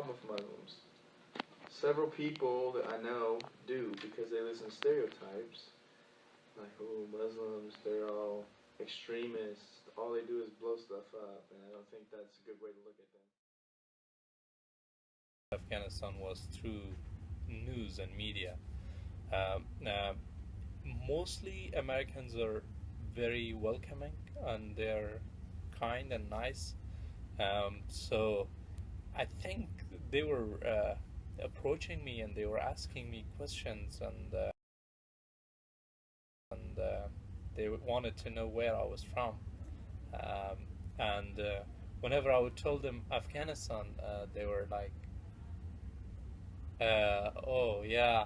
problem with Muslims. Several people that I know do because they listen to stereotypes like, oh, Muslims, they're all extremists. All they do is blow stuff up, and I don't think that's a good way to look at them. Afghanistan was through news and media. Now, mostly Americans are very welcoming and they're kind and nice. So I think they were approaching me and they were asking me questions and they wanted to know where I was from. And whenever I would tell them Afghanistan, they were like, "Oh yeah."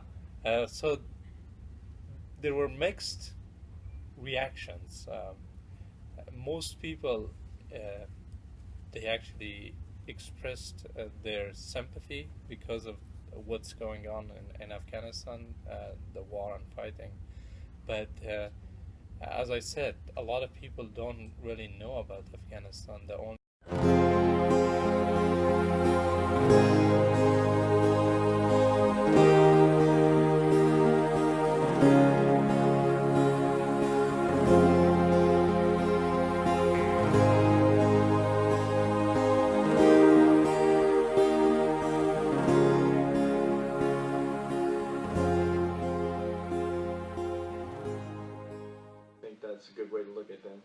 So there were mixed reactions. Most people, uh, they actually expressed their sympathy because of what's going on in Afghanistan, the war and fighting. But as I said, a lot of people don't really know about Afghanistan. The only I think that's a good way to look at them.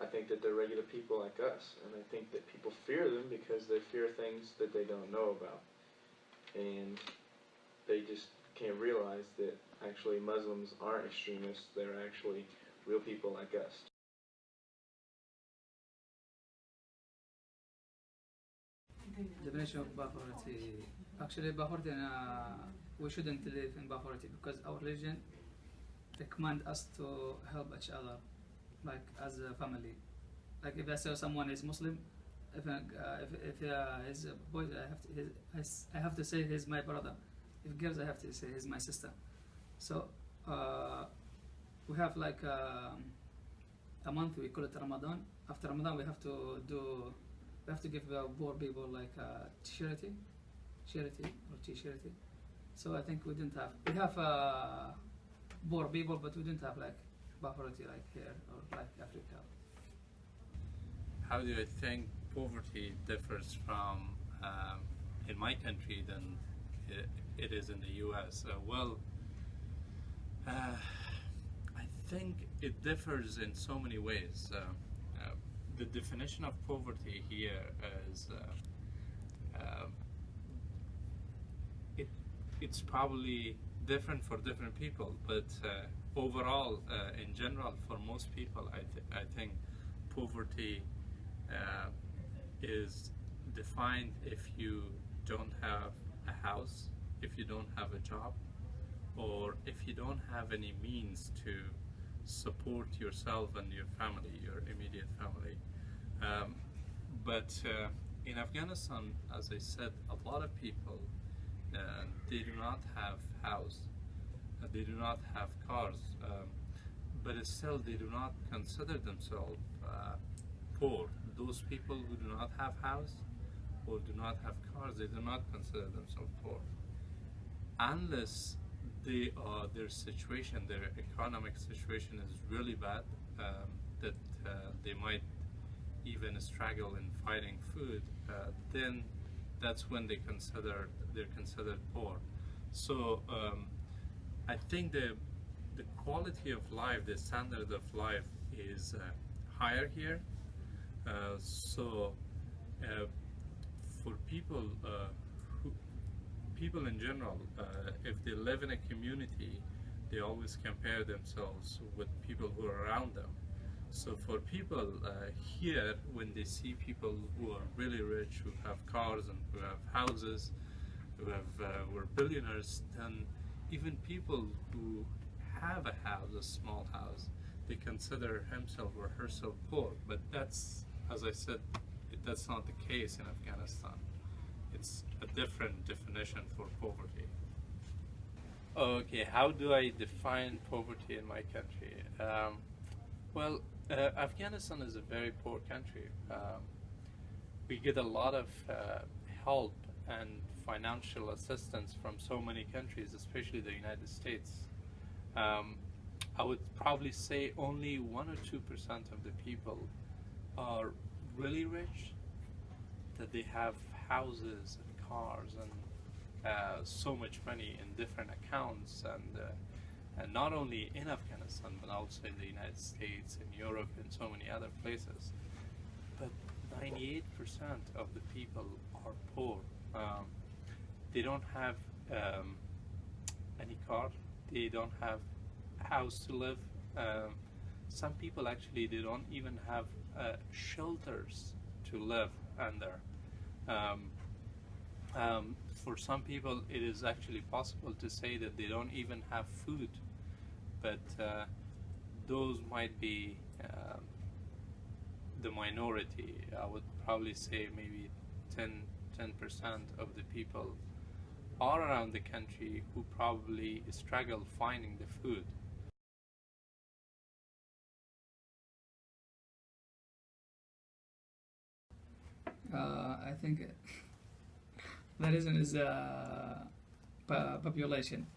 I think that they're regular people like us, and I think that people fear them because they fear things that they don't know about. And they just can't realize that actually Muslims aren't extremists, they're actually real people like us. Definition of poverty. Actually, poverty, we shouldn't live in poverty because our religion recommend us to help each other, like as a family. Like if I say someone is Muslim, if he's a boy, I have to say he's my brother. If girls, I have to say he's my sister. So we have like a month we call it Ramadan. After Ramadan, we have to give poor people like charity or charity. So I think we have poor people, but we didn't have like poverty like here or like Africa. how do I think poverty differs from in my country than it is in the U.S.? I think it differs in so many ways. The definition of poverty here is it's probably different for different people, but overall, in general, for most people, I think poverty is defined if you don't have a house, if you don't have a job, or if you don't have any means to support yourself and your family, your immediate family. But in Afghanistan, as I said, a lot of people they do not have house, they do not have cars, but still they do not consider themselves poor. Those people who do not have house or do not have cars, they do not consider themselves poor, unless their situation, their economic situation is really bad, that they might even struggle in finding food, then that's when they're considered poor. So I think the quality of life, the standard of life is higher here. So for people in general, if they live in a community, they always compare themselves with people who are around them. So for people here, when they see people who are really rich, who have cars and who have houses, who are billionaires, then even people who have a house, a small house, they consider himself or herself poor. But that's, as I said, that's not the case in Afghanistan. It's a different definition for poverty. Okay, how do I define poverty in my country? Afghanistan is a very poor country. We get a lot of help and financial assistance from so many countries, especially the United States. I would probably say only 1 or 2% of the people are really rich, that they have houses and cars and so much money in different accounts, and not only in Afghanistan but also in the United States, in Europe, and so many other places. But 98% of the people are poor. They don't have any car. They don't have a house to live. Some people actually, they don't even have shelters to live under. For some people, it is actually possible to say that they don't even have food, but those might be the minority. I would probably say maybe 10% of the people all around the country who probably struggle finding the food. I think the reason is population.